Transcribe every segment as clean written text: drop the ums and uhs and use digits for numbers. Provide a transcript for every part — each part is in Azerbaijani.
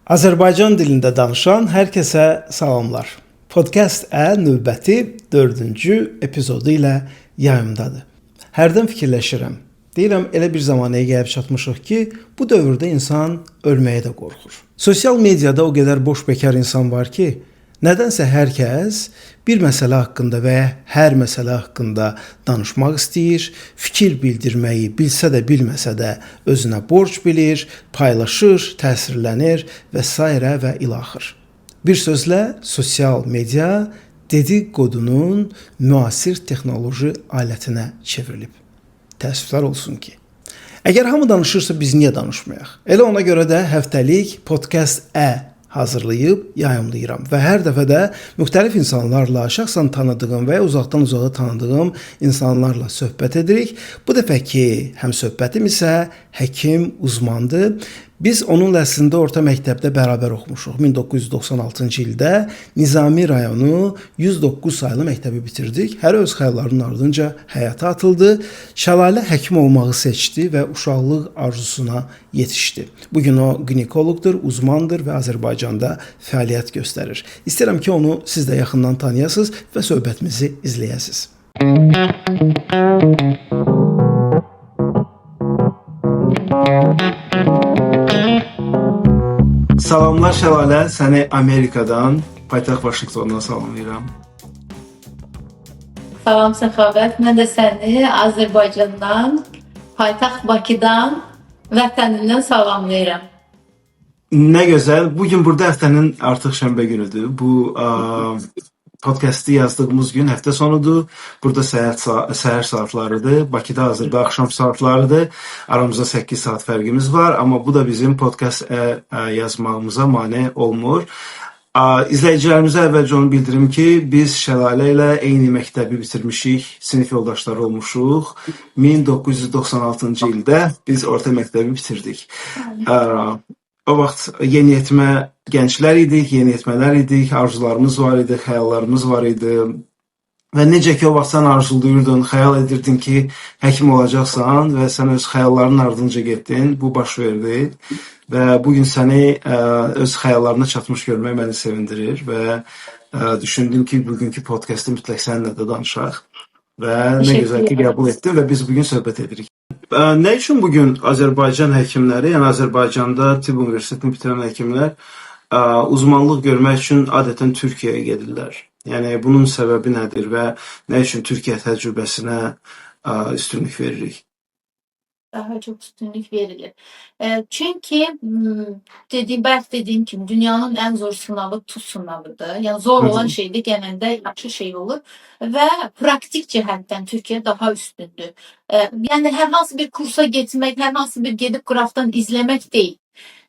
Azərbaycan dilində danışan hər kəsə salamlar. Podcast növbəti 4-cü epizodu ilə yayımdadır. Hərdən fikirləşirəm. Deyirəm, elə bir zamanaya gəlib çatmışıq ki, bu dövrdə insan ölməyə də qorxur. Sosial mediada o qədər boş bekar insan var ki, nədənsə hər kəs bir məsələ haqqında və ya hər məsələ haqqında danışmaq istəyir, fikir bildirməyi bilsə də bilməsə də özünə borc bilir, paylaşır, təsirlənir və s. və ilaxır. Bir sözlə sosial media dediqodunun müasir texnoloji alətinə çevrilib. Təəssüflər olsun ki. Əgər hamı danışırsa biz niyə danışmayaq? Elə ona görə də həftəlik podcast hazırlayıb yayımlayıram və hər dəfə də müxtəlif insanlarla, şəxsən tanıdığım və ya uzaqdan uzağa tanıdığım insanlarla söhbət edirik. Bu dəfəki həmsöhbətim isə həkim, uzmandır. Biz onunla əslində orta məktəbdə bərabər oxumuşuq. 1996-cı ildə Nizami rayonu 109 saylı məktəbi bitirdik. Hər öz xəyallarının ardınca həyata atıldı. Şəlalə həkim olmağı seçdi və uşaqlıq arzusuna yetişdi. Bugün o ginekoloqdur, uzmandır və Azərbaycanda fəaliyyət göstərir. İstəyirəm ki, onu siz də yaxından tanıyasınız və söhbətimizi izləyəsiniz. Salamlar Şəlalə, səni Amerikadan, paytaxt Vaşinqtondan salamlayıram. Salam Səxavət, mən də səni Azərbaycandan, paytaxt Bakıdan, vətənimdən salamlayıram. Nə gözəl. Bugün burada həftənin artıq şənbə günüdür. Bu podcast'ı yazdığımız gün həftə sonudur. Burada səhər saatlarıdır. Bakıda hazırda axşam saatlarıdır. Aramızda 8 saat fərqimiz var. Amma bu da bizim podcast yazmağımıza mane olmur. İzləyicilərimizə əvvəlcə onu bildirim ki, biz Şəlalə ilə eyni məktəbi bitirmişik, sinif yoldaşları olmuşuq. 1996-cı ildə biz orta məktəbi bitirdik. O vaxt yeniyetmə gənclər idik, yeniyetmələr idik, arzularımız var idi, xəyallarımız var idi. Və necə ki o vaxt sən arzulayırdın, xəyal edirdin ki, həkim olacaqsan və sən öz xəyallarının ardınca getdin, bu baş verdi. Və bugün səni öz xəyallarına çatmış görmək məni sevindirir və düşündüm ki, bugünkü podkastı mütləq səninlə də danışaq. Və nə gözəl ki, qəbul etdin və biz bugün söhbət edirik. Nə üçün bugün Azərbaycan həkimləri, yəni Azərbaycanda tibb universitetini bitirən həkimlər uzmanlıq görmək üçün adətən Türkiyəyə gedirlər? Yəni bunun səbəbi nədir və nə üçün Türkiyə təcrübəsinə üstünlük veririk? Daha çok üstünlük verilir. Çünkü dediğim gibi dünyanın en zor sınavı tuz sınavıdır. Yani zor olan şey de genelde yaxşı şey olur ve praktik cəhətdən Türkiye daha üstündür. Yani hər hansı bir kursa gitmek, hər hansı bir gedib qıraqdan izlemek değil.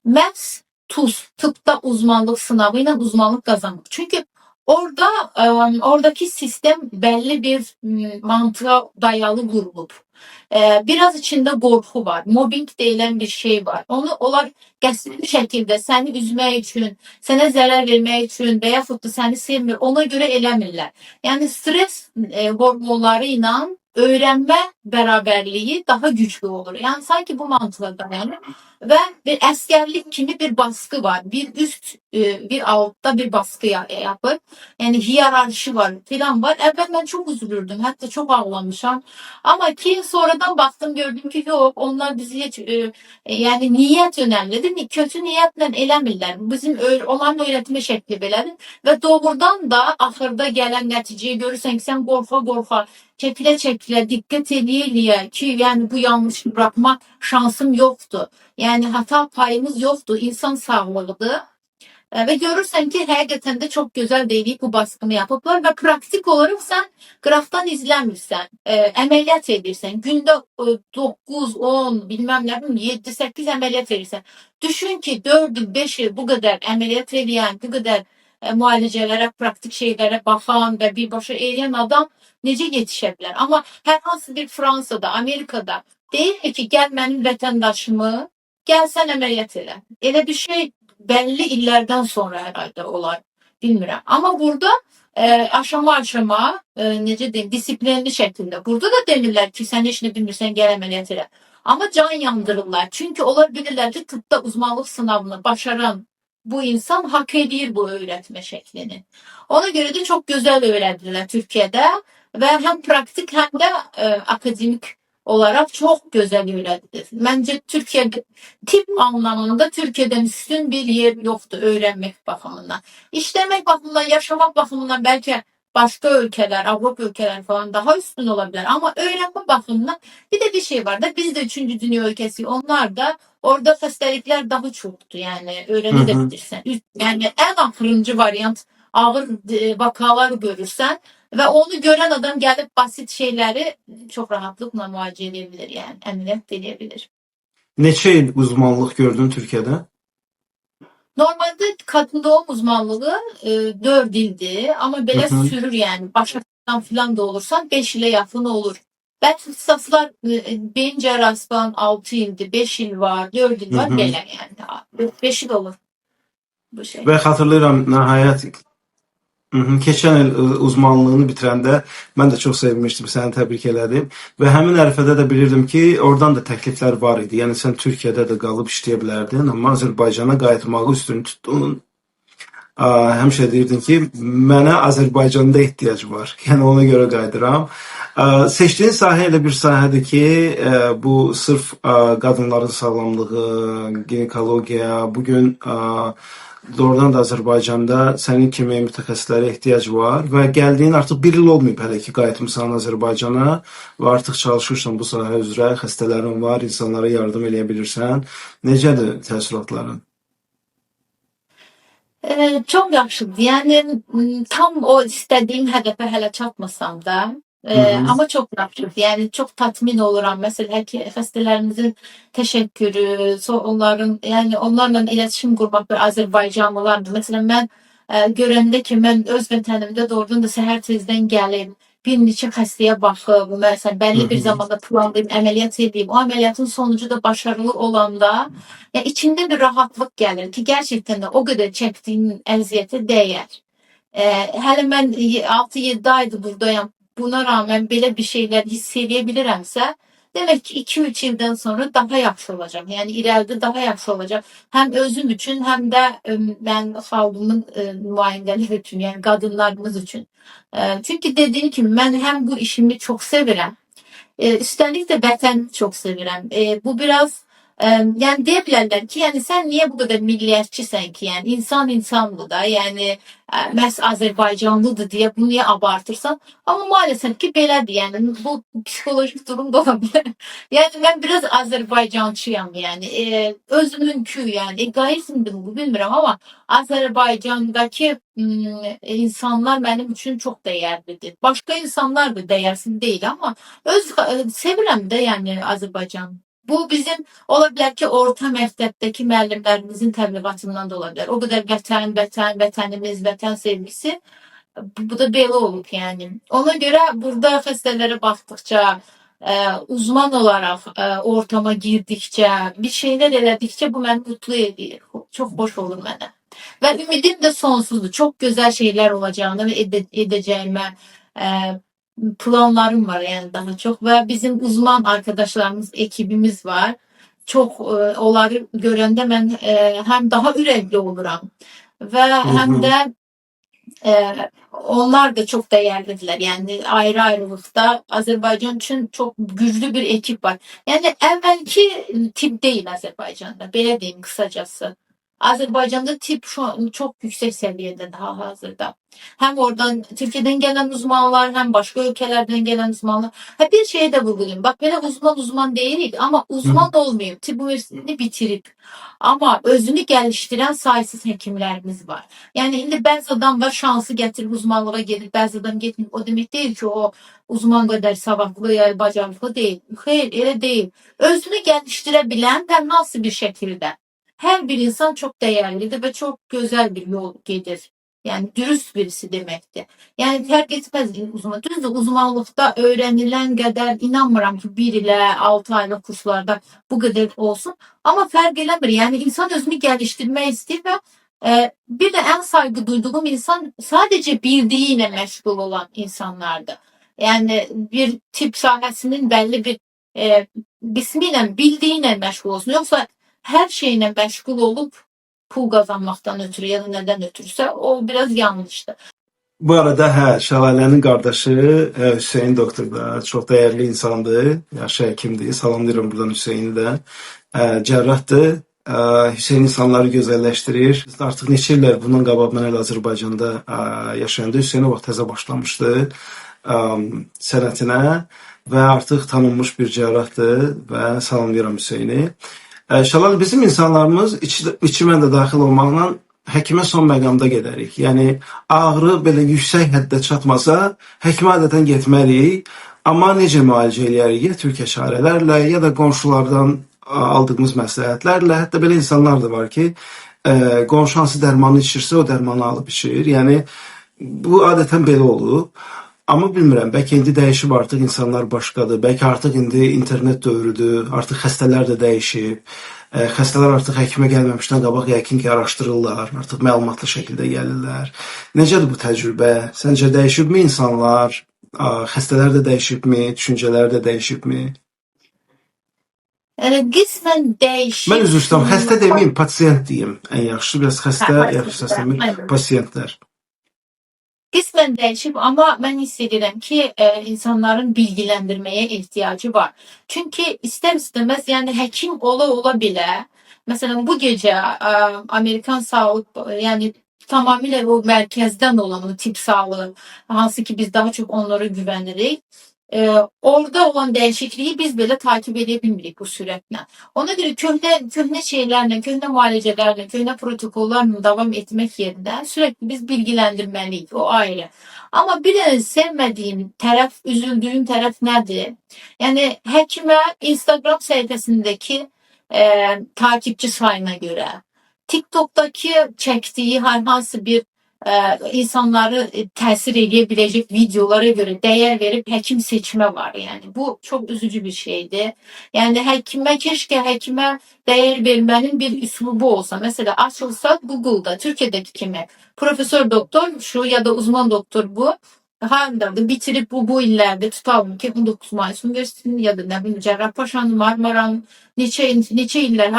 Məhz tıpta uzmanlık sınavı ile uzmanlık kazanmak. Çünkü oradaki sistem belli bir mantığa dayalı qurulub. Biraz içinde qorxu var, mobbing deyilən bir şey var. Onlar qəsdi şəkildə səni üzmək üçün, sənə zərər vermək üçün və yaxud da səni sevmir, ona görə eləmirlər. Yəni stres hormonları ilə öğrenme bərabərliyi daha güçlü olur. Yani sanki bu mantığa dayanır ve bir əsgərlik kimi bir baskı var. Bir üst, bir altta bir baskı yapır. Yani hiyerarşi var filan var. Evvel ben çok üzülürdüm. Hatta çok ağlamışam. Ama ki sonradan baktım gördüm ki yok onlar bizi hiç yani niyet önemlidir. Kötü niyetle eləmirlər. Bizim olan öğretme şekli belədir. Ve doğrudan da axırda gələn nəticəyi görürsən ki sen qorxa çekilə dikkat eləyə ki yani bu yanlış bırakma şansım yoktu. Yani hata payımız yoktu. İnsan sağlığıdır. Ve görürsen ki həqiqətən də çok güzel deyilib bu baskını yapıblar ve praktik olarak sen qıraqdan izləmirsən, əməliyyat edirsən, gündə 9, 10, bilmem ne 7, 8 əməliyyat edirsən. Düşün ki 4 il, 5 il bu kadar əməliyyat edən, bu kadar müalicələrə, praktik şeylərə baxan və birbaşa edən adam necə yetişə bilər? Amma hər hansı bir Fransada, Amerikada deyir ki, gəl mənim vətəndaşımı, gəl sən əməliyyat elə. Elə bir şey belli illerden sonra herhalde olar, bilmirəm. Ama burada aşama necə deyim, disiplinli şəkildə. Burada da demirlər ki, sən heç nə bilmirsən, gəl əməliyyat elə. Ama can yandırırlar. Çünkü onlar bilirlər ki, tıbda uzmanlıq sınavını başaran bu insan hak edir bu öğretme şeklini. Ona göre de çok güzel öğrendiler Türkiye'de ve hem praktik hem de akademik olarak çok güzel öğrendi. Bence Türkiye'de tip anlamında Türkiye'den üstün bir yer yoktu öğrenmek bakımından. İşlemek bakımından, yaşamak bakımından belki başka ülkeler, Avrupa ülkeler falan daha üstün olabilir. Ama öğrenme bakımından bir de bir şey var da biz de 3. dünya ülkesi, onlar da orada hastalıklar daha çoktu yani Hı hı. öğrenebilirsen. Yani en ahırıncı varyant ağır vakalar görürsen ve onu gören adam gelip basit şeyleri çok rahatlıkla muayene edebilir yani ameliyat edebilir. Neçə il uzmanlıq gördün Türkiyədə? Normalde kadın doğum uzmanlığı 4 ildi ama Hı belə hı. sürür yani. Başaktan falan da olursan 5 ile yakın olur. Belki ixtisaslar beyin cerrahisi falan 6 ildi, 5 il var, 4 il Hı var hı. belə yani. 5 il olur bu şey. Və xatırlayıram nəhayət. Hı hı. Keçən il uzmanlığını bitirəndə mən də çox sevinmişdim, səni təbrik elədim və həmin ərəfədə də bilirdim ki, oradan da təkliflər var idi. Yəni sən Türkiyədə də qalıb işləyə bilərdin, amma Azərbaycana qayıtmağı üstün tutdun. Həmişə deyirdin ki, mənə Azərbaycanda ehtiyac var. Yəni ona görə qayıdıram. Seçdiyin sahə elə bir sahədir ki, bu sırf qadınların sağlamlığı, ginekologiya, bu gün doğrudan da Azərbaycanda sənin kimi mütəxəssislərə ehtiyac var və gəldiyin artıq bir il olmayıb hələ ki, qayıtmısan Azərbaycana və artıq çalışırsan bu sahə üzrə, xəstələrin var, insanlara yardım eləyə bilirsən. Necədir təəssüratların? Çok yaxşıdır. Yani tam o istediğim hedefe hələ çatmasam da Hı hı. ama çok yaxşıdır. Yani çok tatmin oluram. Mesela ki xəstələrimizin təşəkkürü, onların yani onlarla iletişim qurmaq bir Azərbaycanlılardır. Mesela mən görəndə ki, mən öz vətənimdə doğrudan da səhər tezdən gəlib bir neçə xəstəyə baxıb, məsələn Hı bəlli bir hı. zamanda planlayıb əməliyyat edeyim. O əməliyyatın sonucu da başarılı olanda ya içinde bir rahatlık gelir ki gerçekten de o kadar çektiğin eziyete değer. Hələ mən 6-7 aydır buradayam. Buna rağmen belə bir şeyler hiss edebilirəmsə, demek ki 2-3 ildən sonra daha yaxşı olacağım. Yani ileride daha yaxşı olacağım. Hem özüm için hem de ben xalqımın nümayəndələri üçün, yani qadınlarımız üçün. Çünkü dediğim kimi mən hem bu işimi çok sevirəm. Üstelik de vətəni çok sevirəm. Bu biraz yani diyebilirler ki yani sen niye bu kadar milliyetçisin ki yani insan insandı da yani məhz Azərbaycanlıdır diye bunu niye abartırsan ama maalesef ki belədir yani bu psikolojik durum da olabilir. Yani ben biraz Azərbaycançıyam yani özümünkü yani egoizmdir bu bilmirəm ama Azərbaycandakı insanlar benim için çok değerlidir. Başka insanlar da değersiz değil ama sevirəm də yəni Azərbaycan. Bu bizim ola bilər ki, orta məktəbdəki müəllimlərimizin təbliğatından da ola bilər. O qədər vətənimiz, vətən sevgisi bu da belə olub yəni. Ona görə burada xəstələrə baxdıqca, uzman olaraq ortama girdikcə, bir şeylər elədikcə bu məni mutlu edir. Çox xoş olur mənə. Və ümidim də sonsuzdur. Çox gözəl şeylər olacağına və edəcəyimə planlarım var yani daha çok ve bizim uzman arkadaşlarımız, ekibimiz var. Çok onları görəndə mən hem daha ürəkli oluram ve Hı hem hı. de onlar da çok değerlidirler. Yani ayrı ayrılıkta Azerbaycan için çok güçlü bir ekip var. Yani evvelki tip değil Azerbaycan'da. Belə diyeyim kısacası. Azerbaycan'da tip şu an çok yüksek seviyede daha hazırda. Hem oradan Türkiye'den gelen uzmanlar hem başka ülkelerden gelen uzmanlar. Ha bir şeye de vurgulayayım. Bak böyle uzman değil ama Hı hı. uzman olmayıp tıp üniversitesini bitirip ama özünü geliştiren sayısız hekimlerimiz var. Yani indi bəzi adam var şansı gətirib uzmanlığa gedir, bəzi adam getmir. O demək deyil ki, o uzman qədər savadlı ya bacarıqlı deyil. Xeyr, elə deyil. Özünü gəlişdirə bilən və nasıl bir şəkildə. Hər bir insan çox dəyərlidir və çox gözəl bir yol gedir. Yani dürüst birisi deməkdir. Yani fərq etməz uzman. Düzdür, uzmanlıqda öyrənilən qədər inanmıram ki, 1 ilə 6 aylıq kurslarda bu qədər olsun. Ama fərq eləmir. Yani insan özünü gəlişdirmək istəyir və bir de en saygı duyduğum insan sadece bildiğiyle meşgul olan insanlardı. Yani bir tip sahəsinin belli bir bismiyle bildiğiyle meşgul olsun. Yoksa her şeyine meşgul olup pul qazanmaqdan ötürü ya da nədən ötürüsə o biraz yanlışdır. Bu arada Şəlalənin qardaşı Hüseyn doktor da çox dəyərli insandır, yaxşı həkimdir. Salamlayıram buradan Hüseyni də. Cərrahdır. Hüseyn insanları gözəlləşdirir. Artıq neçə illər bundan qabaq mən elə Azərbaycanda yaşayanda Hüseyn o vaxt təzə başlamışdı sənətinə və artıq tanınmış bir cərrahdır və salamlayıram Hüseyni. Şəlal, bizim insanlarımız içimə də daxil olmaqla həkimə son məqamda gedərik. Yəni ağrı belə yüksək həddə çatmasa, həkimə adətən getməliyik. Amma necə müalicə eləyərik? Ya türk əşarələrlə, ya da qonşulardan aldığımız məsləhətlərlə. Hətta belə insanlar da var ki, qonşu hansı dərmanı içirsə, o dərmanı alıb içir. Yəni bu adətən belə olub. Amma bilmirəm, bəlkə indi dəyişib, artıq insanlar başqadır. Bəlkə artıq indi internet dövrüdür, artıq xəstələr də dəyişib. Xəstələr artıq həkimə gəlməmişdən qabaq yəqin ki, araşdırırlar, artıq məlumatlı şəkildə gəlirlər. Necədir bu təcrübə? Səncə dəyişibmi insanlar? Xəstələr də dəyişibmi? Düşüncələr də dəyişibmi? Qismən dəyişib. Mən üzr istəyirəm, xəstə deməyim, pasiyent deyim. Ən yaxşı, biraz xəstə, yaxşı səsləmir, pasiyentlər. Qismən dəyişib, amma mən hiss edirəm ki, insanların bilgiləndirməyə ehtiyacı var. Çünki istər-istəməz, yəni həkim ola bilə. Məsələn, bu gecə Amerikan sağlıq, yəni tamamilə o mərkəzdən olan o tip sağlığı, hansı ki biz daha çox onlara güvənirik. Orada olan dəyişikliyi biz belə takip edə bilmirik bu sürətlə. Ona görə köhnə şeylərlə, köhnə müalicələrlə, köhnə protokollarla davam etmək yerində sürekli biz bilgiləndirməliyik, o ayrı. Amma bir sevmədiyim tərəf, üzüldüyüm tərəf nədir? Yəni həkimə Instagram səhifəsindəki takipçi sayına görə, TikTok'daki çəkdiyi hər hansı bir insanları təsir edə biləcək videolara görə dəyər verib həkim seçmə var. Yəni bu çox üzücü bir şeydir. Yəni keşke həkimə dəyər vermənin bir üslubu olsa. Mesela açılsa Google'da Türkiye'deki kimi profesör doktor şu ya da uzman doktor bu handadır bitirip bu illerde tutalım ki 19 Mayıs Üniversitesi'nin ya da ne bileyim Cerrahpaşa'nın Marmara'nın neçə illər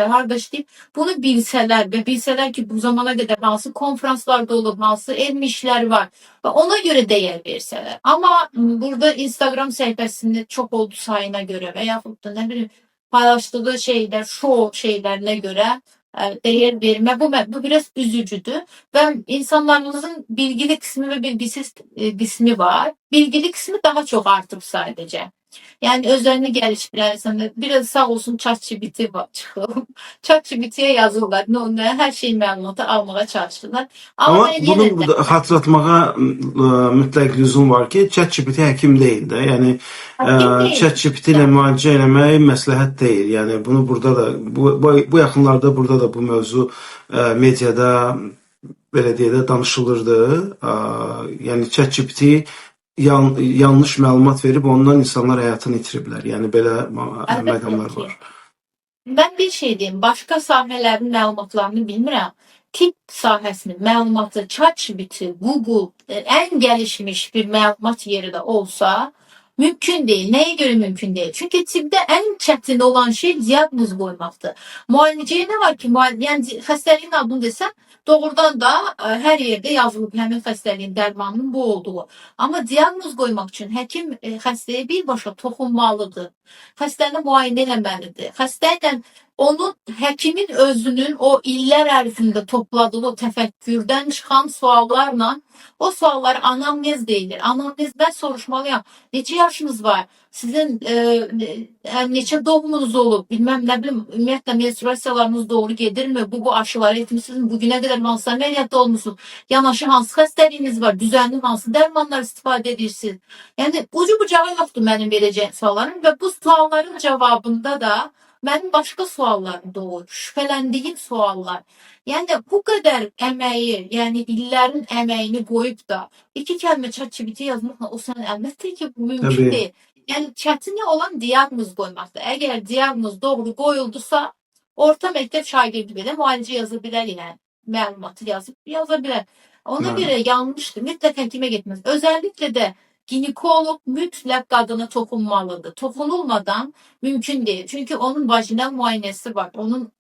hardaşlayıb bunu bilsələr və bilsələr ki bu zamana qədər hansı konferanslarda olub, hansı elmi işlər var və ona görə dəyər versələr. Amma burada Instagram səhifəsində çox oldu sayına görə və yaxud da nə bileyim paylaşdığı şeylər, show şeylərinə görə değer verme bu biraz üzücüdür ve insanlarımızın bilgili kısmı ve bilgisiz kısmı var. Bilgili kısmı daha çok artıp sadece. Yani özlerini geliştiren insanlar biraz sağ olsun ChatGPT var çıxıb. ChatGPT-yə yazırlar. Ne her şeyi məlumatı almağa çalışırlar. Ama bunu burada hatırlatmağa mütləq lüzum var ki, ChatGPT həkim deyil də. Yəni ChatGPT ilə müalicə eləmək məsləhət deyil. Yəni bunu burada da bu yaxınlarda burada da bu mövzu mediada belə deyə də danışılırdı. Yəni ChatGPT yanlış məlumat verib ondan insanlar həyatını itiriblər. Yəni belə məqamlar var. Ben bir şey diyeyim, başka sahələrin məlumatlarını bilmirəm. Tibb sahəsinin məlumatı ChatGPT, Google en gelişmiş bir məlumat yeri də olsa mümkün değil. Neye göre mümkün değil? Çünkü tibbdə en çətin olan şey diaqnoz qoymaqdır. Müalicəyə nə var ki, yəni xəstəliyin adını desəm, doğrudan da hər yerdə yazılıb həmin xəstəliyin dərmanının bu olduğu. Amma diaqnoz qoymaq üçün həkim xəstəyə birbaşa toxunmalıdır. Xəstəni müayinə eləməlidir. Xəstə ilə onun həkimin özünün o illər ərzində topladığı o təfəkkürdən çıxan suallarla o suallar anamnez deyilir. Anamnezdən soruşmalıyam. Neçə yaşınız var? Sizin neçə doğumunuz olub? Bilmem nə bilim, ümumiyyətlə menstruasiyalarınız doğru gedirmi? Bu aşıları etmişsiniz. Bugünə qədər hansı əməliyyatda olmuşsunuz? Yanaşı hansı xəstəliyiniz var? Düzənli hansı dərmanlar istifadə edirsiniz? Yəni ucu bucağı yoxdur mənim verəcəyim suallarım və bu sualların cavabında da mənim başqa suallarım doğur. Şübhələndiyim suallar. Yəni bu qədər əməyi, yəni illərin əməyini qoyub da iki kəlmə ChatGPT yazmaqla o sən əlbəttə ki bu mümkün deyil. Yəni çətini olan diaqnoz qoymaqdır. Əgər diaqnoz doğru qoyuldusa, orta məktəb şagirdi belə müalicə yaza bilər, yəni məlumatı yaza bilər. Ona görə yanlışdır. Mütləq həkimə getməz. Özəlliklə də ginekolog mütləq qadına toxunmalıdır. Toxunulmadan mümkün değil. Çünkü onun vajinal muayenesi var. Onun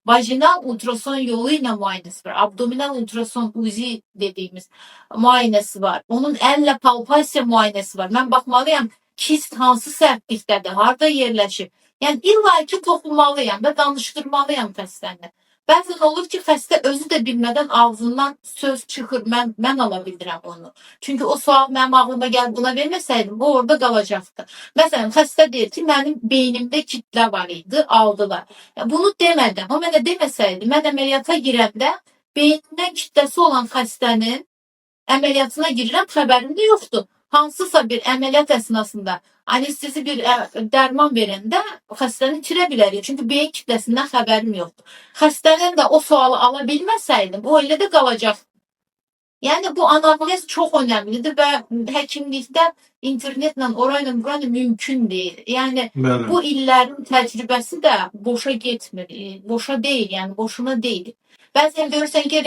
Vajinal ultrason yolu ilə müayinəsi var. Abdominal ultrason UZI dediyimiz müayinəsi var. Onun əllə palpasiya müayinəsi var. Mən baxmalıyam kist hansı sərtlikdədir, harda yerləşir. Yəni illa ki toxunmalıyam və danışdırmalıyam xəstəni. Bəzən olur ki, xəstə özü də bilmədən ağzından söz çıxır. Mən ala bildirəm onu. Çünki o sual mənim ağlıma gəldi, buna verməsəydim, o orada qalacaqdı. Məsələn, xəstə deyir ki, mənim beynimdə kitlə var idi, aldılar. Bunu demədən, o mənə deməsəydi, mən əməliyyata girəndə beynindən kitləsi olan xəstənin əməliyyatına girirəm, xəbərim də yoxdur. Hansısa bir əməliyyat əsnasında anestezi bir dərman verəndə xəstəni itirə bilərik. Çünki beyin kitləsindən xəbərim yoxdur. Xəstənin də o sualı ala bilməsəydim, o elə də qalacaq. Yəni bu anamnez çox önəmlidir və həkimlikdə internetlə orayla burayla mümkün deyil. Yəni Bəli. bu illərin təcrübəsi də boşa getmir. Boşa deyil, yəni boşuna deyil. Bəzən görürsən ki,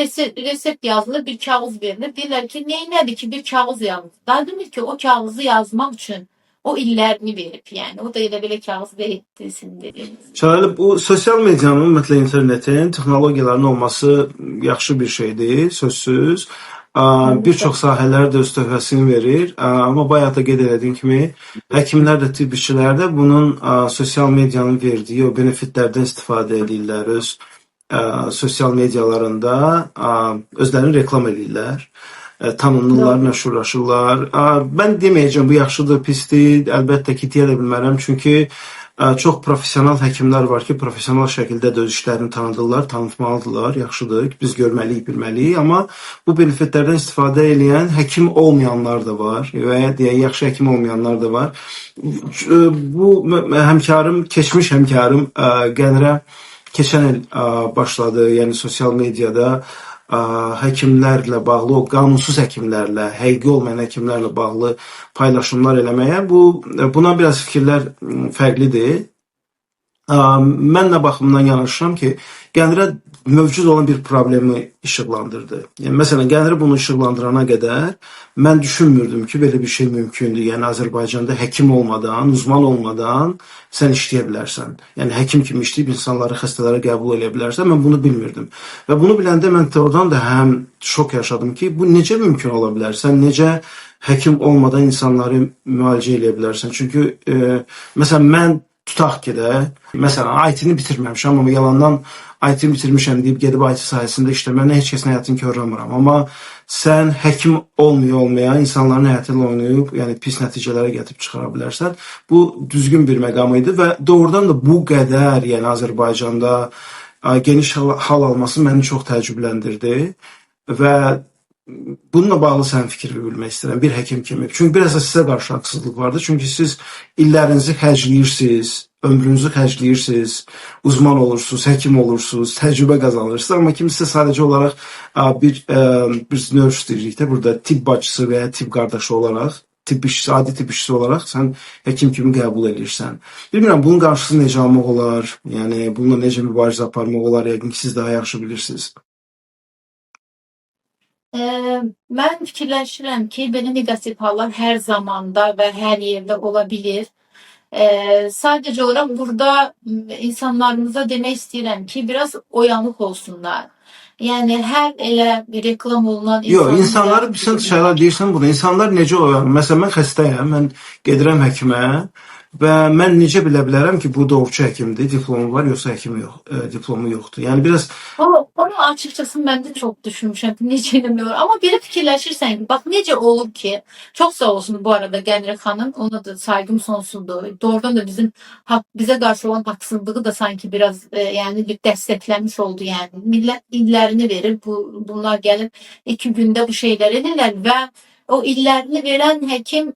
resept yazılır, bir kağız verilir. Deyirlər ki, neynədir ki, bir kağız yazılır. Daha demir ki, o kağızı yazmaq üçün o illərini verib. Yəni o da elə belə kağız deyilsin dediyimiz. Şahilə, bu sosial medianın, ümumiyyətlə internetin, texnologiyaların olması yaxşı bir şeydir, sözsüz. Bir çox sahələr də öz töhfəsini verir. Amma bayaq da qeyd etdiyim kimi, həkimlər də, tibb işçilər də bunun sosial medianın verdiyi o benefitlərdən istifadə edirlər. Öz sosial medialarında özlərini reklam edirlər. Tanınırlar, məşhurlaşırlar. Mən deməyəcəm bu yaxşıdır, pisdir. Əlbəttə ki, deyə də bilmərəm. Çünki çox professional həkimlər var ki, professional şəkildə də öz işlərini tanıdırlar, tanıtmalıdırlar, yaxşıdır, biz görməliyik, bilməliyik. Amma bu benefitlərdən istifadə edən həkim olmayanlar da var və deyək, yaxşı həkim olmayanlar da var. Bu həmkarım, keçmiş həmkarım Qənirə keçən il başladı, yəni sosial mediada həkimlərlə bağlı, o qanunsuz həkimlərlə, həqiqi olmayan həkimlərlə bağlı paylaşımlar eləməyə. Buna biraz fikirlər fərqlidir. Mən nə baxımdan yanaşıram ki, Qənirə mövcud olan bir problemi işıqlandırdı. Yəni, məsələn, Qənirə bunu işıqlandırana qədər mən düşünmürdüm ki, belə bir şey mümkündür. Yəni, Azərbaycanda həkim olmadan, uzman olmadan sən işləyə bilərsən. Yəni, həkim kimi işləyib insanları, xəstələri qəbul edə bilərsən. Mən bunu bilmirdim. Və bunu biləndə mən oradan da həm şok yaşadım ki, bu necə mümkün ola bilər? Sən necə həkim olmadan insanları müalicə edə bilərsən? Çünki, məsələn, mən tutaq ki də, məsələn, IT-ni bitirməmişəm, amma yalandan IT-ni bitirmişəm deyib gedib IT sahəsində işləməklə heç kəsin həyatını korlamıram. Amma sən həkim olmaya, insanların həyatı ilə oynayıb, yəni pis nəticələrə gətirib çıxara bilərsən. Bu düzgün bir məqam idi və doğrudan da bu qədər, yəni Azərbaycanda geniş hal alması məni çox təəccübləndirdi və bununla bağlı sənin fikrini bilmək istəyirəm, bir həkim kimi. Çünki biraz da sizə qarşı haqsızlıq vardır. Çünki siz illərinizi xərcləyirsiniz, ömrünüzü xərcləyirsiniz, uzman olursunuz, həkim olursunuz, təcrübə qazanırsınız. Amma kimsə sadəcə olaraq bir növ deyirik də, burada tibb bacısı və ya tibb qardaşı olaraq, adi tibb işçisi olaraq sən həkim kimi qəbul edirsən. Bilmirəm, bunun qarşısı necə almaq olar, yəni bununla necə mübarizə aparmaq olar, yəqin ki, siz daha yaxşı bilirsiniz. Mən fikirləşirəm ki, belə neqativ hallar hər zamanda və hər yerdə ola bilir. Sadəcə olaraq burada insanlarımıza demək istəyirəm ki, biraz oyanıq olsunlar. Yəni hər elə reklam olunan insanları sən dışarıda deyirsən bunu. İnsanlar necə oyanır? Məsələn, mən xəstəyəm, mən gedirəm həkimə və mən necə bilə bilərəm ki, bu doğrucu həkimdir, diplomu var, yoxsa diplomu yoxdur. Yəni biraz onu açıkçası mən də çox düşünmüşəm, necə eləmək. Amma belə fikirləşirsən ki, bax necə olur ki, çox sağ olsun bu arada Qənirə xanım, ona da saygım sonsuzdur. Doğrudan da bizə qarşı olan haqsızlığı da sanki biraz yəni bir dəstəkləmiş oldu yəni. Millət illərini verir, bunlar gəlib 2 gündə bu şeylər edirlər və o illərini verən həkim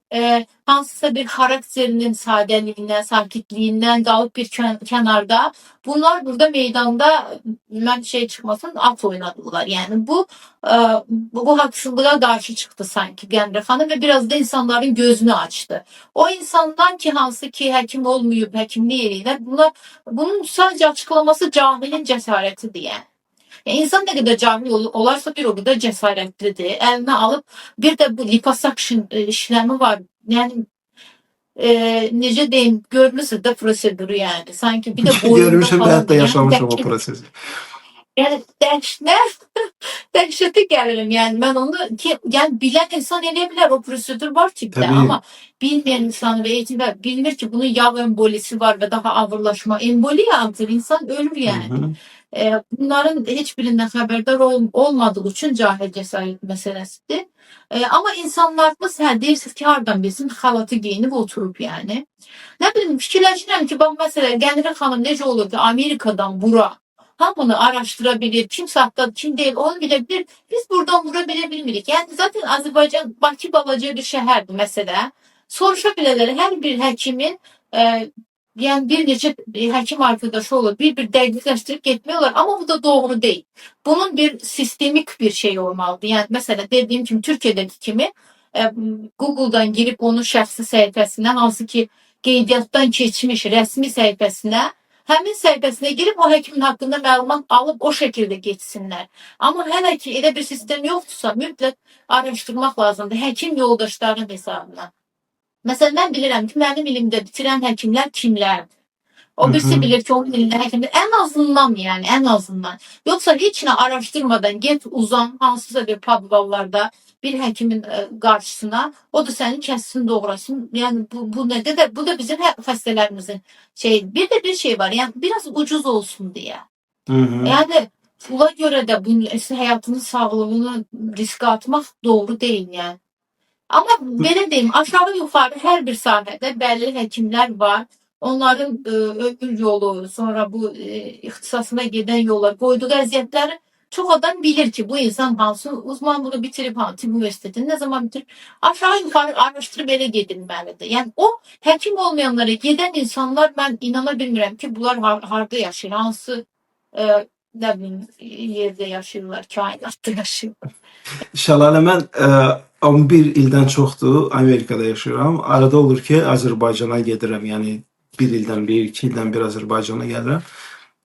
hansısa bir xarakterinin sadəliyindən, sakitliyindən qalıb bir kənarda. Bunlar burada meydanda mən çıxmasın, at oynadılar. Yəni bu haqsızlığa qarşı çıxdı sanki Qənirə xanım və biraz da insanların gözünü açdı. O insandan ki, hansı ki həkim olmayıb, həkimlik eləyirlər, bunun sadəcə açıqlaması cahilin cəsarətidir yəni. İnsan nə qədər cahil olarsa bir o qədər cəsarətlidir. Əlinə alıb bir də bu liposuction işləmi var. Yəni necə deyim, görmüsünüz də proseduru yəni. Sanki bir də boyunda Görmüşəm və falan. hətta Yəni yaşamışam o prosesi. Yəni dəhşətə gəlirəm. Yəni mən onu ki, yəni bilən insan eləyə bilər, o prosedur var tipdə, Tabii. amma bilməyən insan və etibar bilmir ki, bunun yağ embolisi var və daha ağırlaşma. Emboli yağdır, insan ölür Hı yəni. hı. Bunların heç birindən xəbərdar olmadığı üçün cahil cəsarət məsələsidir. Amma insanlarımız hə deyirsiniz ki, hardan bilsin xalatı geyinib oturub yəni. Nə bilim fikirləşirəm ki, bax məsələn Gəncə xanım necə olur ki, Amerikadan bura hamını araştıra bilir, kim saxtadır, kim deyil, onu bilə bilir. Biz buradan bura bilə bilmirik. Yəni zaten Azərbaycan Bakı balaca bir şəhərdir məsələ. Soruşa bilərlər hər bir həkimin yani bir neçə həkim arkadaşı olur. Bir dəqiqləşdirib getmiyorlar. Ama bu da doğru değil. Bunun bir sistemik bir şey olmalıdır. Yani mesela dediğim kimi Türkiye'deki kimi Google'dan girip onun şəxsi səhifəsinə, hansı ki qeydiyyatdan keçmiş rəsmi səhifəsinə, həmin səhifəsinə girip o həkimin haqqında məlumat alıb o şəkildə geçsinlər. Amma hələ ki elə bir sistem yoxdursa mütləq araşdırmaq lazımdır. Həkim yoldaşlarının hesabına. Mesela ben bilirəm ki, mənim ilimdə bitirən həkimlər kimlərdir. O Hı birisi hı. bilir ki, onun elində həkimdir. En azından yani, en azından. Yoksa hiç ne araştırmadan get uzan hansısa bir podvallarda bir həkimin qarşısına, o da səni kəssin, doğrasın. Yani bu nədir də, bu da bizim xəstələrimizin şey. Bir de bir şey var. Yani biraz ucuz olsun diye. Hı hı. Yani pula göre de bu həyatının sağlığını riske atmak doğru değil yani. Amma belə deyim, aşağı yuxarı hər bir sahədə bəlli həkimlər var. Onların ömür yolu, sonra bu ixtisasına gedən yollar, qoyduğu əziyyətləri çox adam bilir ki, bu insan hansı uzmanlığı bitirib, hansı universitetini nə zaman bitirib. Aşağı yuxarı araşdırıb elə gedilməlidir. Yəni o həkim olmayanlara gedən insanlar mən inana bilmirəm ki, bunlar harda yaşayır, hansı nə bilim yerdə yaşayırlar, kainatda yaşayırlar. Şəlalə mən 11 ildən çoxdur Amerikada yaşayıram. Arada olur ki, Azərbaycana gedirəm. Yəni bir ildən bir, 2 ildən bir Azərbaycana gəlirəm.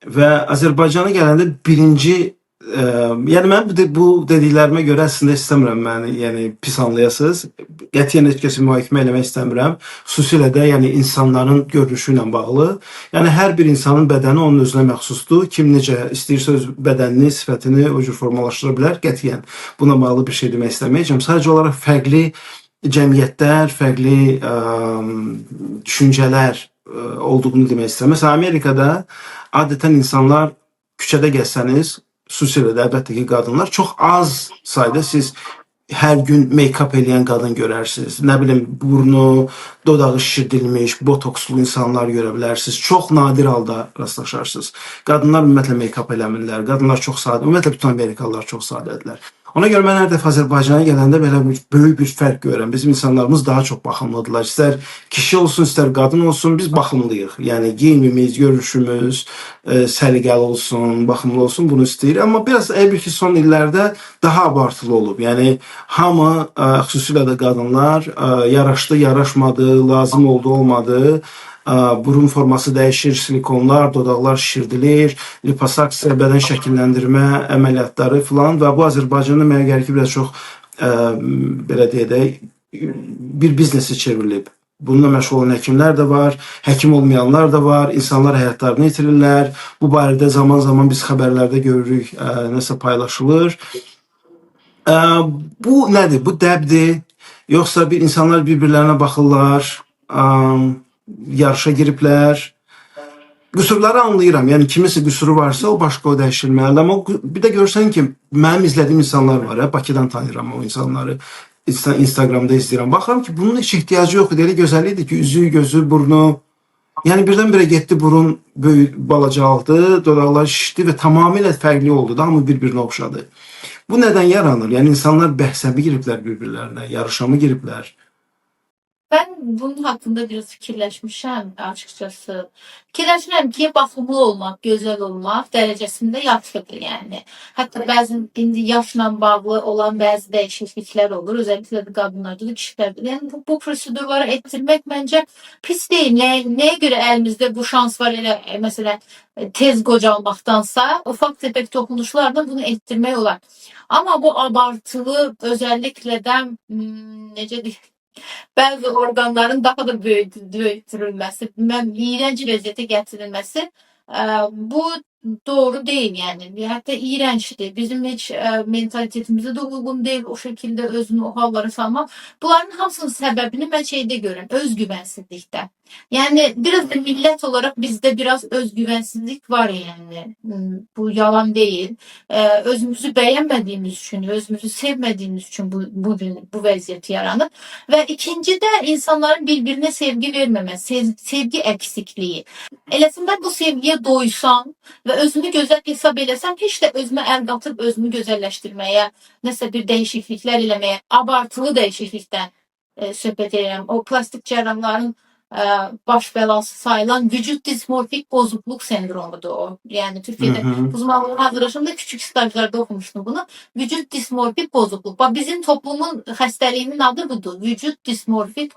Və Azərbaycana gələndə birinci yəni mən bu dediklərimə görə əslində istəmirəm məni, yəni pis anlayasınız. Qətiyyən heç kəsi mühakimə eləmək istəmirəm. Xüsusilə də yəni insanların görünüşü ilə bağlı. Yəni hər bir insanın bədəni onun özünə məxsusdur. Kim necə istəyirsə öz bədənini, sifətini o cür formalaşdıra bilər. Qətiyyən buna bağlı bir şey demək istəməyəcəm. Sadəcə olaraq fərqli cəmiyyətlər, fərqli düşüncələr olduğunu demək istəyirəm. Məsələn, Amerikada adətən insanlar küçədə gəzsəniz, xüsusilə də əlbəttə ki, qadınlar çox az sayda siz hər gün make-up eləyən qadın görərsiniz. Nə bilim, burnu, dodağı şişirdilmiş, botokslu insanlar görə bilərsiniz. Çox nadir halda rastlaşarsınız. Qadınlar ümumiyyətlə make-up eləmirlər. Qadınlar çox sadə. Ümumiyyətlə bütün Amerikalılar çox sadədirlər. Ona görə mən hər dəfə Azərbaycana gələndə belə böyük bir fərq görürəm. Bizim insanlarımız daha çox baxımlıdırlar. İstər kişi olsun, istər qadın olsun, biz baxımlıyıq. Yəni geyimimiz, görüşümüz səliqəli olsun, baxımlı olsun, bunu istəyir. Amma biraz əlbəttə ki, son illərdə daha abartılı olub. Yəni hamı, xüsusilə də qadınlar yaraşdı, yaraşmadı, lazım oldu, olmadı. Burun forması dəyişir, silikonlar, dodaqlar şişirdilir, liposaksiya, bədən şəkilləndirmə əməliyyatları filan və bu Azərbaycanda mənə gəlir ki, biraz çox belə deyək, bir biznesi çevrilib. Bununla məşğul olan həkimlər də var, həkim olmayanlar da var, insanlar həyatlarını itirirlər. Bu barədə zaman-zaman biz xəbərlərdə görürük, nəsə paylaşılır. Bu nədir? Bu dəbdir? Yoxsa bir insanlar bir-birlərinə baxırlar, yarışa giriblər. Qüsurları anlayıram. Yəni kimisi qüsuru varsa o başqa o dəyişilməlidir. Amma bir də görsən ki, mənim izlədiyim insanlar var. Bakıdan tanıyıram o insanları. Instagramda izləyirəm. Baxıram ki, bunun heç ehtiyacı yoxdur. Elə gözəllikdir ki, üzü, gözü, burnu. Yəni birdən-birə getdi, burun böyük, balacaldı, dodaqlar şişdi və tamamilə fərqli oldu da, hamı bir-birinə oxşadı. Bu nədən yaranır? Yəni insanlar bəhsə mi giriblər bir-birlərinə, yarışa mı giriblər? Ben bunun hakkında biraz fikirləşmişəm açıkçası. Fikirləşirəm ki, baxımlı olmaq, gözəl olmaq dərəcəsində yaxşıdır yəni. Hətta bəzi indi yaşla bağlı olan bəzi dəyişikliklər olur. Özellikle de qadınlarda da kişilərdə. Yəni bu prosedurları etdirmək məncə pis deyil. Nəyə görə əlimizdə bu şans var elə məsələn tez qocalmaqdansa ufak tefek dokunuşlarla bunu etdirmək olar. Ama bu abartılı özellikle de necə deyim, Bəzi orqanların daha da böyütdürülməsi, iyrənc vəziyyətə gətirilməsi bu doğru deyil yəni. Hətta iyrəncdir. Bizim heç mentalitetimizə də uyğun deyil o şəkildə özünü o hallara salmaq. Bunların hamısının səbəbini mən şeydə görürəm, özgüvənsizlikdə. Yəni biraz da millət olaraq bizdə biraz özgüvənsizlik var yəni. Bu yalan deyil. Özümüzü bəyənmədiyimiz üçün, özümüzü sevmədiyimiz üçün bu vəziyyət yaranır. Və ikinci də insanların bir-birinə sevgi verməməsi, sevgi əksikliyi. Eləsində bu sevgiyə doysan və özünü gözəl hesab eləsən, heç də özümə əl qatıb özümü gözəlləşdirməyə, nəsə bir dəyişikliklər eləməyə, abartılı dəyişiklikdən söhbət edirəm. O plastik cərrahların baş bəlası sayılan vücut dismorfik bozukluq sendromudur o. Yəni Türkiyədə uzmanlıq hazırlaşımda küçük stajlarda oxumuşdum bunu. Vücut dismorfik bozukluq. Bax bizim toplumun xəstəliyinin adı budur. Vücut dismorfik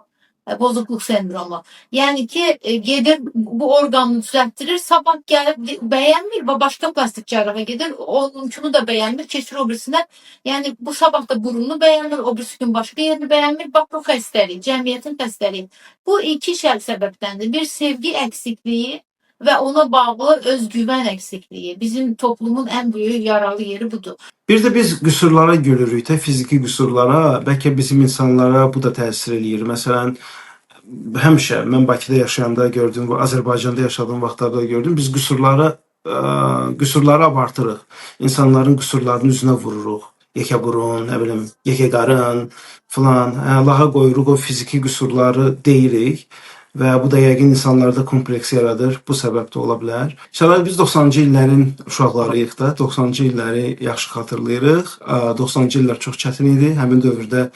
bozukluq sendromu. Yəni ki, gedir bu orqanını düzəltdirir, sabah gəlib bəyənmir və başqa plastik cərraha gedir, onunkunu da bəyənmir, keçir o birisinə. Yəni bu sabah da burununu bəyənmir, o birisi gün başqa yerini bəyənmir. Bax bu xəstəlik, cəmiyyətin xəstəliyi. Bu iki səbəbdəndir. Bir sevgi əksikliyi və ona bağlı özgüvən əksikliyi. Bizim toplumun ən böyük yaralı yeri budur. Bir də biz qüsurlara gülürük də, fiziki qüsurlara. Bəlkə bizim insanlara bu da təsir eləyir. Məsələn, həmişə mən Bakıda yaşayanda gördüm, Azərbaycanda yaşadığım vaxtlarda gördüm. Biz qüsurları abartırıq. İnsanların qüsurlarının üzünə vururuq. Yekə burun, nə bilim, yekə qarın filan. Laha qoyuruq, o fiziki qüsurları deyirik. Və bu da yəqin insanlarda kompleks yaradır. Bu səbəb də ola bilər. İnşallah biz 90-cı illərin uşaqlarıyıq da. 90-cı illəri yaxşı xatırlayırıq. 90-cı illər çox çətin idi. Həmin dövrdə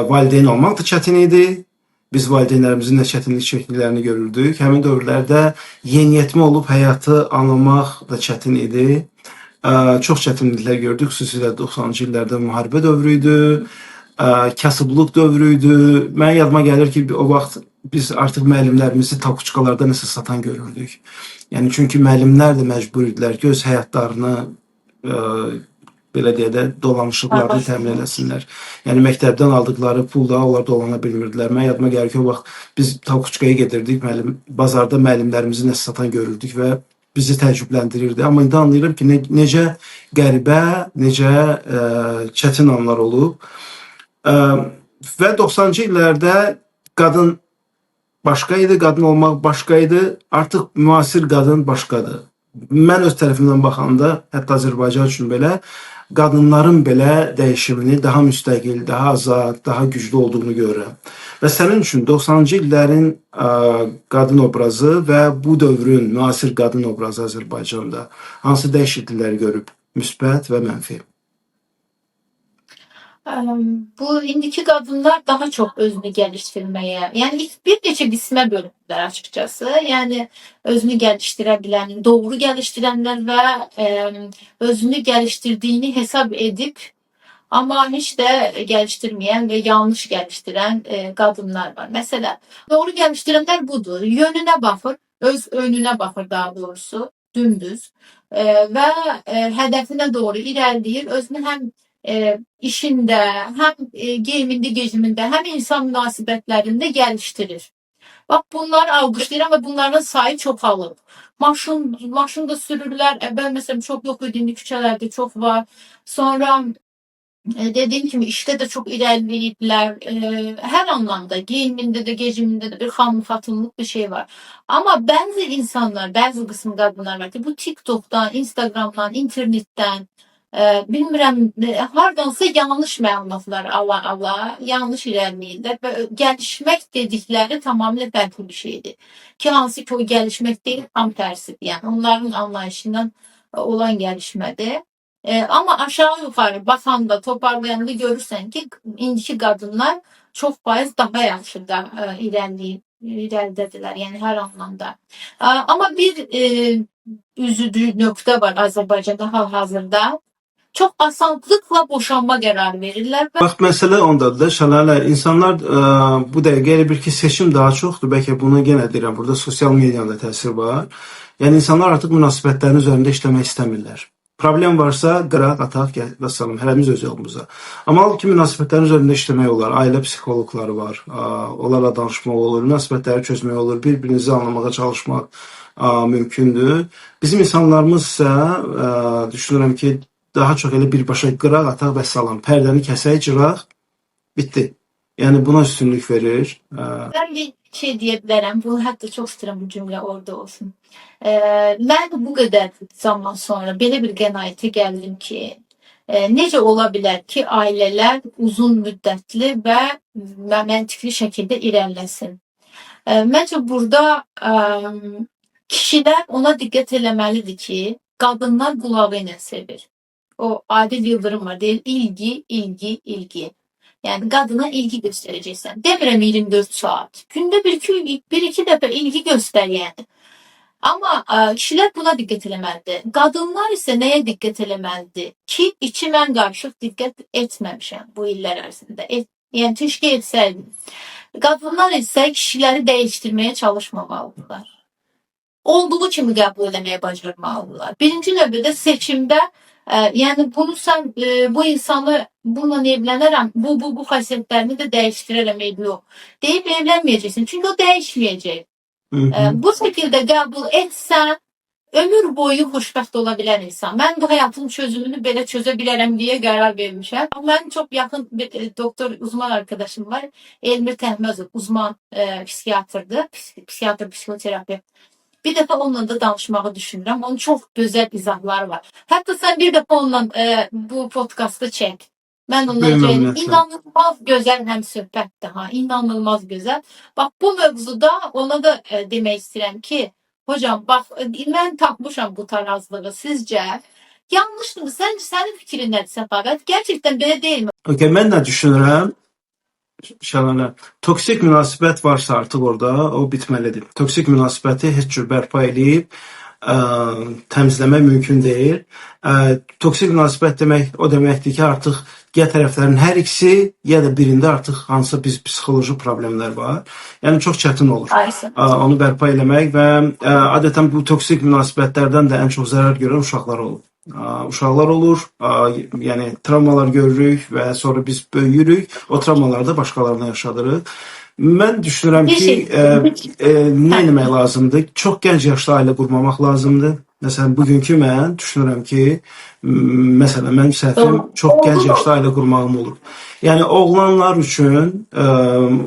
valideyn olmaq da çətin idi. Biz valideynlərimizin nə çətinlik çəkdiklərini görürdük. Həmin dövrlərdə yeniyetmə olub həyatı anlamaq da çətin idi. Çox çətinliklər gördük. Xüsusilə 90-cı illərdə müharibə dövrü idi. Kasıblıq dövrü idi. Mən yadıma gəlir ki, o vaxt biz artıq müəllimlərimizi takuçkalarda nəsə satan görürdük. Yəni çünki müəllimlər də məcbur idilər ki, öz həyatlarını belə deyə də dolanışıqlarını təmin eləsinlər. Yəni məktəbdən aldıqları pulla onlar dolana bilmirdilər. Mən yadıma gəlir ki, o vaxt biz takuçkaya gedirdik, bazarda müəllimlərimizi nəsə satan görürdük və bizi təəccübləndirirdi. Amma indi anlayıram ki, necə qəribə, necə çətin anlar olub. Və 90-cı illərdə qadın başqa idi, qadın olmaq başqa idi. Artıq müasir qadın başqadır. Mən öz tərəfimdən baxanda, hətta Azərbaycan üçün belə, qadınların belə dəyişimini daha müstəqil, daha azad, daha güclü olduğunu görürəm. Və sənin üçün 90-cı illərin qadın obrazı və bu dövrün müasir qadın obrazı Azərbaycanda hansı dəyişiklikləri görüb, müsbət və mənfi? Bu indiki qadınlar daha çox özünü gəlişdirməyə, yəni bir neçə qismə bölündülər açıkçası. Yəni özünü gəlişdirə bilən, doğru gəlişdirənlər və özünü gəlişdirdiyini hesab edib, amma heç də gəlişdirməyən və yanlış gəlişdirən qadınlar var. Məsələn, doğru gəlişdirənlər budur. Yönünə baxır, öz önünə baxır daha doğrusu, dümdüz və hədəfinə doğru irəliləyir, özünü həm işində, həm geyimində, gecimində, həm insan münasibətlərində gəlişdirir. Bax, bunları alqışlayıram və bunların sayı çoxalır. Maşın da sürürlər, əvvəl məsələn çox yox idi, indi küçələrdə çox var. Sonra dediyim kimi işdə də çox irəliləyiblər. Hər anlamda, geyimində də, gecimində də bir xanım-xatınlıq bir şey var. Amma bəzi insanlar, bəzi qism qadınlar var ki, bu TikTokdan, Instagramdan, internetdən, bilmirəm, hardansa yanlış məlumatlar ala, yanlış irəliləyirlər və gəlişmək dedikləri tamamilə fərqli bir şeydir. Ki, hansı ki, o gəlişmək deyil, tam tərsidir. Yəni, onların anlayışından olan gəlişmədir. Amma aşağı yuxarı baxanda, toparlayanda görürsən ki, indiki qadınlar çox faiz daha yaxşı da irəlidədirlər, yəni hər anlamda. Amma bir üzücü nöqtə var Azərbaycanda hal-hazırda. Çox asanlıqla boşanma qərarı verirlər. Bax, məsələ ondadır da, Şəlalə, insanlar bu dəqiqə elə bir ki, seçim daha çoxdur. Bəlkə bunu yenə deyirəm, burada sosial medianın da təsiri var. Yəni, insanlar artıq münasibətlərin üzərində işləmək istəmirlər. Problem varsa qıraq, ataq, gəl, vəssalam, hərəmiz öz yolumuza. Amma halbuki münasibətlərin üzərində işləmək olar. Ailə psixoloqları var. Onlarla danışmaq olur, münasibətləri çözmək olur, bir-birinizi anlamağa çalışmaq mümkündür. Bizim insanlarımız isə düşünürəm ki, daha çox elə birbaşa qıraq, ataq, vəssalam, pərdəni kəsək, cıraq, bitdi. Yəni buna üstünlük verir. Ben bir şey diyebilirim. Bu hatta çok isterim bu cümle orada olsun. Ben bu kadar zaman sonra belə bir qənaətə gəldim ki, necə ola bilər ki, ailələr uzun müddətli və məntiqli şəkildə irəliləsin? Məncə burada kişilər ona diqqət eləməlidir ki, qadınlar qulağı ilə sevir. O Adil Yıldırım var, deyir ilgi, ilgi, ilgi. Yani kadına ilgi göstereceksin. Demirəm 24 saat. Günde bir iki dəfə ilgi göster yani. Ama kişilər buna diqqət eləməlidir. Qadınlar isə nəyə diqqət eləməlidir? Ki, içi mən qarışıq diqqət etməmişəm bu illər ərzində. Yəni keşke etsəydim. Qadınlar isə kişiləri dəyişdirməyə çalışmamalıdırlar. Olduğu kimi qəbul eləməyə bacarmalıdırlar. Birinci növbədə seçimdə yani bunu sen bu insanı bununla evlenirim, bu xasiyyətlərini de değiştirərəm yok. Deyip evlenmeyeceksin. Çünkü o değişmeyecek. Bu şekilde qəbul etsən ömür boyu xoşbəxt ola bilən insan. Mən bu həyatın çözümünü belə çözə bilərəm deyə qərar vermişəm. Mənim çox yaxın bir doktor uzman arkadaşım var. Elmir Təhməzov, uzman psikiyatrdır. Psikiyatr, psikoterapi. Bir defa onunla da danışmağı düşünürəm. Onun çok güzel izahları var. Hatta sen bir defa onunla bu podcast'ı çek. Ben onunla inanılmaz güzel hem söhbətdir ha. İnanılmaz güzel. Bak bu mövzuda ona da demək istəyirəm ki, hocam bak mən tapmışam bu tarazlığı sizce. Yanlış mı? Senin fikrin nədir Səfavət? Gerçekten belə deyilmi? Okay, mən nə düşünürəm? Şəlanə, toksik münasibət varsa artıq orada o bitməlidir. Toksik münasibəti heç cür bərpa edib təmizləmək mümkün deyil. Toksik münasibət demək o deməkdir ki, artıq ya tərəflərin hər ikisi ya da birində artıq hansısa psixoloji problemlər var. Yəni çox çətin olur onu bərpa eləmək və adətən bu toksik münasibətlərdən də ən çox zərər görən uşaqlar olur. Uşaqlar olur, yəni travmalar görürük və sonra biz böyüyürük, o travmaları da başqalarına yaşadırıq. Mən düşünürəm ki, nə etmək lazımdır? Çox gənc yaşda ailə qurmamaq lazımdır. Məsələn, bugünkü mən düşünürəm ki, məsələn, mənim səhvim çox gənc yaşda ailə qurmağım olur. Yəni, oğlanlar üçün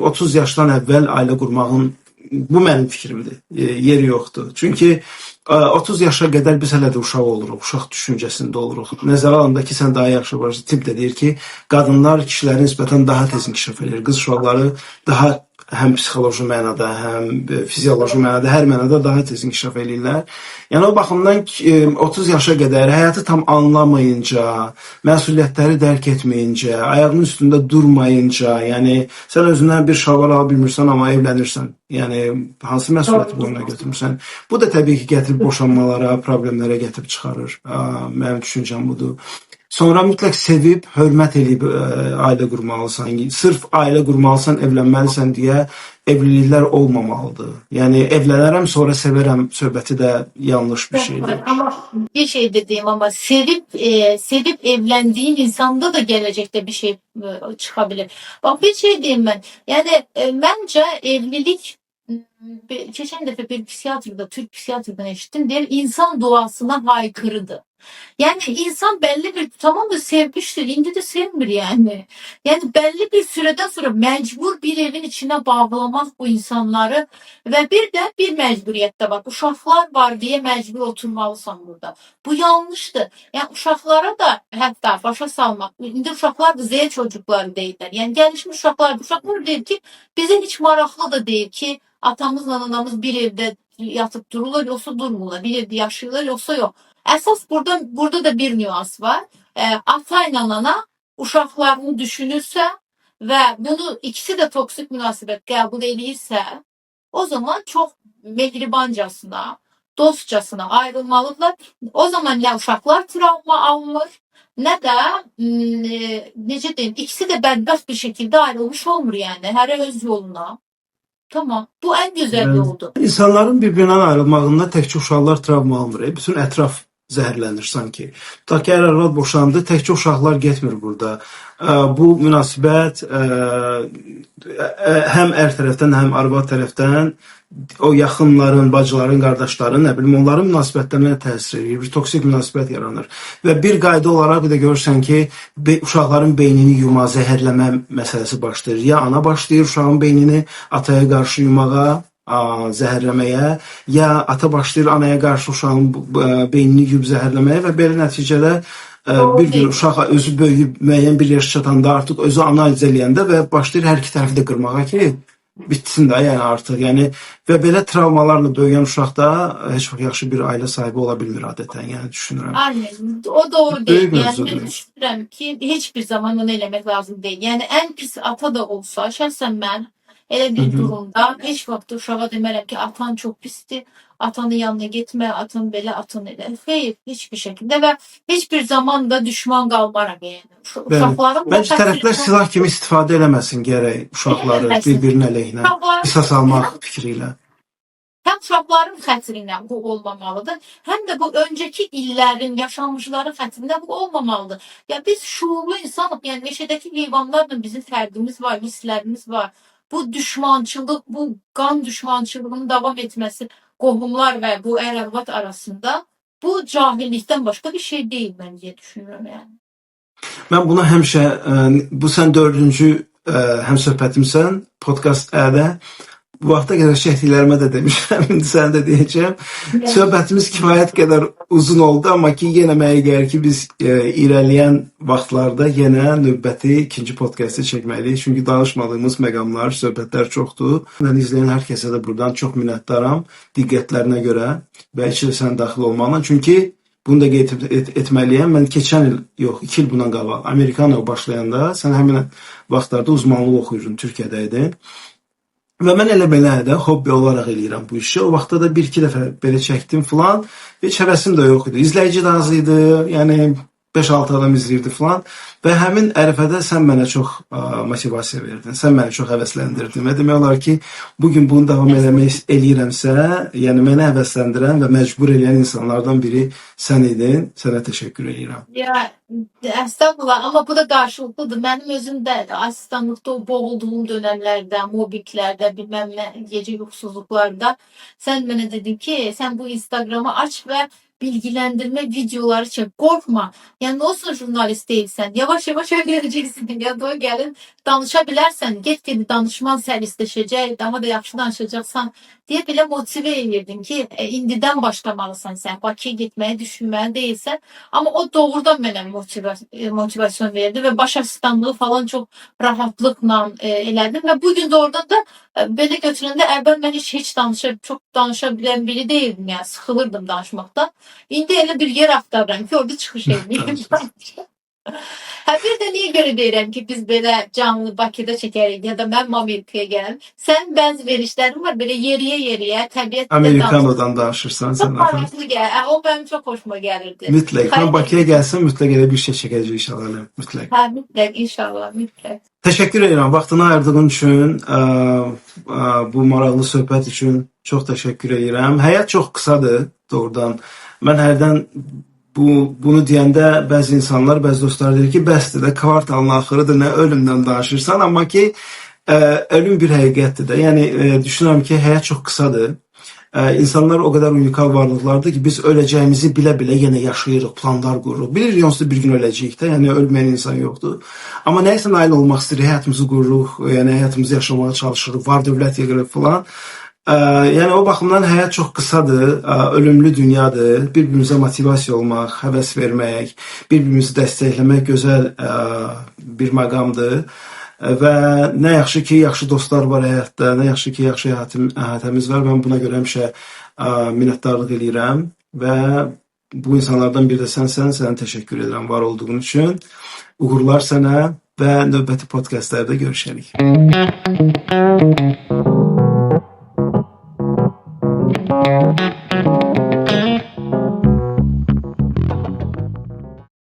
30 yaşdan əvvəl ailə qurmağın, bu mənim fikrimdir, yeri yoxdur. Çünki 30 yaşa qədər biz hələ də uşaq oluruq, uşaq düşüncəsində oluruq. Nəzərə alanda ki, sən daha yaxşı varsın, tip də deyir ki, qadınlar kişilərin nisbətən daha tez inkişaf edir. Qız uşaqları daha həm psixoloji mənada, həm fizioloji mənada, hər mənada daha tez inkişaf edirlər. Yəni o baxımdan 30 yaşa qədər həyatı tam anlamayınca, məsuliyyətləri dərk etməyincə, ayağının üstündə durmayınca, yəni sən özündən bir şalvar ala bilmirsən, amma evlənirsən. Yəni hansı məsuliyyəti boyuna götürmürsən? Bu da təbii ki, gətirib boşanmalara, problemlərə gətirib çıxarır. Mənim düşüncəm budur. Sonra mütləq sevib, hörmət edib ailə qurmalısan. Sırf ailə qurmalısan, evlənməlisən deyə evliliklər olmamalıdır. Yəni evlənərəm, sonra sevərəm söhbəti də yanlış bir şeydir. Ama bir şey dediğim ama sevip evlendiğin insanda da gelecekte bir şey çıkabilir. Bak bir şey diyeyim ben. Yani bence evlilik geçen defa bir psikiyatrda, Türk psikiyatrdan eşittim der insan doğasına haykırıdır. Yani insan belli bir tamam da sevmiştir, indi de sevmir yani. Yani belli bir süreden sonra mecbur bir evin içine bağlamak bu insanları ve bir de bir mecburiyette bak uşaqlar var diye mecbur oturmalısan burada. Bu yanlıştır. Yani uşaqlara da hatta başa salmak. İndi uşaqlar da Z çocukları değiller. Yani gelişmiş uşaqlar deyir ki bize hiç maraqlı da değil ki atamızla anamız bir evde yatıp dururlar yoksa durmurlar. Bir evde yaşıyorlar yoksa yok. Əsas burada da bir nüans var. Ata ilə ana uşaqlarını düşünürsə və bunu ikisi də toksik münasibət qəbul edirsə, o zaman çox mehribancasına, dostcasına ayrılmalıdırlar. O zaman nə uşaqlar travma almır, nə də necə deyim, ikisi də bədbəxt bir şəkildə ayrılmış olmur yəni, hərə öz yoluna. Tamam. Bu en güzel yoldu. İnsanların bir-birindən ayrılmağında təkcə uşaqlar travma almır. Bütün ətraf zəhərlənir sanki. Tutaq ki, ər-arvad boşandı, təkcə uşaqlar getmir burada. Bu münasibət həm ər tərəfdən, həm arvad tərəfdən o yaxınların, bacıların, qardaşların, nə bilim, onların münasibətlərinə təsir edir. Bir toksik münasibət yaranır. Və bir qayda olaraq bir də görürsən ki, uşaqların beynini yuma, zəhərləmə məsələsi başlayır. Ya ana başlayır uşağın beynini ataya qarşı yumağa, zəhərləməyə, ya ata başlayır anaya qarşı uşağın beynini yuyub zəhərləməyə və belə nəticədə bir gün uşaq özü böyüyüb müəyyən bir yaş çatanda artıq özü analiz eləyəndə və başlayır hər iki tərəfi də qırmağa ki, bitsin də, yəni artıq. Yəni və belə travmalarla böyüyən uşaqda heç vaxt yaxşı bir ailə sahibi ola bilmir adətən, yəni düşünürəm. Aynen. O doğru değil. Yani ben düşünürüm ki hiçbir zaman onu eləmək lazım değil. Yani en pis ata da olsa, şəxsən mən elə bir durumda heç vaxt uşağa demərəm ki, atan çox pisdir, atanın yanına getmə, atan belə, atan elə. Xeyr, hiçbir şəkildə və hiçbir zaman da düşman qalmaram yəni. Uşaqların Məncə tərəflər silah kimi istifadə eləməsin gərək uşaqları bir-birinin əleyhinə qisas almaq fikri ilə. Həm uşaqların xətrinə bu olmamalıdır, həm də bu öncəki illərin, yaşanmışların xətrinə bu olmamalıdır. Ya biz şuurlu insanıq, yəni meşədəki heyvanlarla bizim fərqimiz var, hisslərimiz var. Bu düşmançılıq, bu qan düşmançılığının davam etməsi qohumlar və bu ər-arvad arasında bu cahillikdən başqa bir şey deyil mən deyə düşünürəm yəni. Mən buna həmişə, bu sən 4-cü həmsöhbətimsən podkast Ə-də. Bu vaxta qədər çəkdiklərimə də demişəm, indi sənə də deyəcəm. Söhbətimiz kifayət qədər uzun oldu, amma ki, yenə mənə gəlir ki, biz irəliyən vaxtlarda yenə növbəti ikinci podkastı çəkməliyik. Çünki danışmadığımız məqamlar, söhbətlər çoxdur. Mən izləyən hər kəsə də buradan çox minnətdaram diqqətlərinə görə və içində sən daxil olmaqla. Çünki bunu da qeyd etməliyəm. Mən keçən il, yox, 2 il bundan qabaq Amerikano başlayanda, sən həmin vaxtlarda uzmanlıq oxuyurdun, Türkiyədə idin. Və mən elə belə də hobbi olaraq eləyirəm bu işi. O vaxtda da 1-2 dəfə belə çəkdim filan. Heç həvəsim də yox idi. İzləyici də az idi. Yəni 5-6 adam izləyirdi filan. Və həmin ərəfədə sən mənə çox motivasiya verdin. Sən məni çox həvəsləndirdin. Və demək olar ki, bugün bunu davam eləyirəmsə, yəni məni həvəsləndirən və məcbur eləyən insanlardan biri sən idin. Sənə təşəkkür edirəm. Ya estağfurullah, ama bu da qarşılıqlıdır. Mənim özüm də asistanlıqda boğulduğum dönəmlərdə, mobbinglərdə, bilmem nə, gecə yuxusuzluqlarda sən mənə dedin ki, sən bu Instagram'ı aç və bilgilendirme videoları çek. Korkma. Yani olsun jurnalist değilsen. Yavaş yavaş öğreneceksin. Ya da gelin danışabilərsən. Get danışman səristləşəcək. Daha da yaxşı danışacaqsan diye bile motive edirdin ki indidən başlamalısan sen. Bakıya gitmeye düşünməyə değilsən. Ama o doğrudan mənə motivasyon verdi ve baş asistanlığı falan çok rahatlıkla elədim ve bugün doğrudan da belə götürəndə əvvəl mən heç çok danışabilen biri değildim yani. Sıxılırdım danışmaktan. İndi elə bir yer axtarıram ki orada çıxış edeyim. Bir də niyə görə deyirəm ki biz belə canlı Bakıda çəkərik ya da mən Amerikaya gələm. Sən bəzi verişlərin var belə yeriyə təbiət Amerikanodan danışırsan sən. O mənim çox xoşuma gəlirdi. Mütləq. Mən Bakıya gəlsəm mütləq elə bir şey çəkəcəyik inşallah. Mütləq. Hə, mütləq inşallah, mütləq. Təşəkkür edirəm vaxtını ayırdığın üçün, bu maraqlı söhbət üçün çox təşəkkür edirəm. Həyat çox qısadır doğrudan. Mən hərdən bunu deyəndə bəzi insanlar, bəzi dostlar deyir ki, bəsdir də, kvartalın axırıdır, nə ölümdən danışırsan, amma ki, ölüm bir həqiqətdir də. Yəni, düşünürəm ki, həyat çox qısadır. İnsanlar o qədər unikal varlıqlardır ki, biz öləcəyimizi bilə-bilə yenə yaşayırıq, planlar qururuq. Bilirik, onsuz da bir gün öləcəyik də, yəni ölməyən insan yoxdur. Amma nəyəsə nail olmaq istəyirik, həyatımızı qururuq, yəni həyatımızı yaşamaya çalışırıq, var dövlət yığırıq filan. Yəni o baxımdan həyat çox qısadır, ölümlü dünyadır. Bir-birimizə motivasiya olmaq, həvəs vermək, bir-birimizi dəstəkləmək gözəl bir məqamdır. Və nə yaxşı ki, yaxşı dostlar var həyatda, nə yaxşı ki, yaxşı həyatımız var. Mən buna görə həmişə minnətdarlıq edirəm və bu insanlardan bir də sənsən, sənə təşəkkür edirəm var olduğun üçün. Uğurlar sənə və növbəti podkastlarda görüşərik. Thank you.